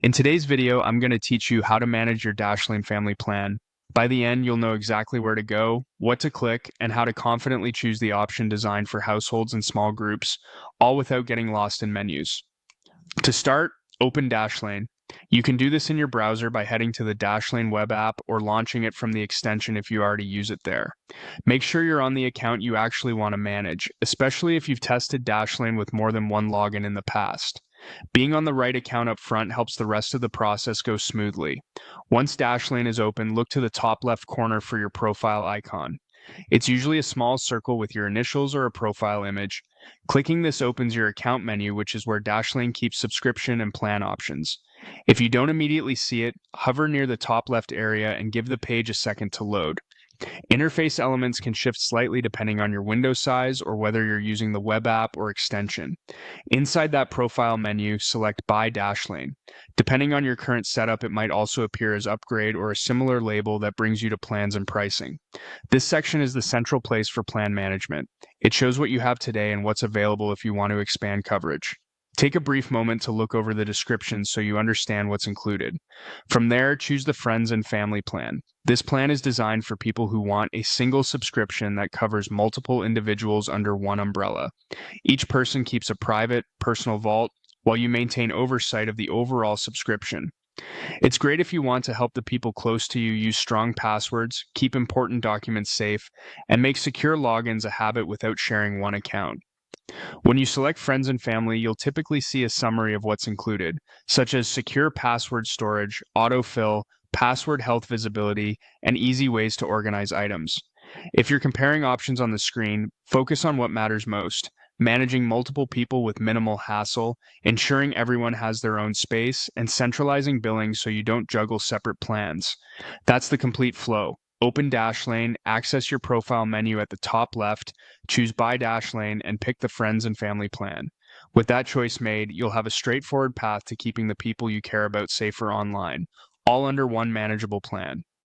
In today's video, I'm going to teach you how to manage your Dashlane family plan. By the end, you'll know exactly where to go, what to click, and how to confidently choose the option designed for households and small groups, all without getting lost in menus. To start, open Dashlane. You can do this in your browser by heading to the Dashlane web app or launching it from the extension if you already use it there. Make sure you're on the account you actually want to manage, especially if you've tested Dashlane with more than one login in the past. Being on the right account up front helps the rest of the process go smoothly. Once Dashlane is open, look to the top left corner for your profile icon. It's usually a small circle with your initials or a profile image. Clicking this opens your account menu, which is where Dashlane keeps subscription and plan options. If you don't immediately see it, hover near the top left area and give the page a second to load. Interface elements can shift slightly depending on your window size or whether you're using the web app or extension. Inside that profile menu, select Buy Dashlane. Depending on your current setup, it might also appear as Upgrade or a similar label that brings you to plans and pricing. This section is the central place for plan management. It shows what you have today and what's available if you want to expand coverage. Take a brief moment to look over the description so you understand what's included. From there, choose the Friends and Family Plan. This plan is designed for people who want a single subscription that covers multiple individuals under one umbrella. Each person keeps a private, personal vault, while you maintain oversight of the overall subscription. It's great if you want to help the people close to you use strong passwords, keep important documents safe, and make secure logins a habit without sharing one account. When you select Friends and Family, you'll typically see a summary of what's included, such as secure password storage, autofill, password health visibility, and easy ways to organize items. If you're comparing options on the screen, focus on what matters most: managing multiple people with minimal hassle, ensuring everyone has their own space, and centralizing billing so you don't juggle separate plans. That's the complete flow. Open Dashlane, access your profile menu at the top left, choose Buy Dashlane, and pick the Friends and Family Plan. With that choice made, you'll have a straightforward path to keeping the people you care about safer online, all under one manageable plan.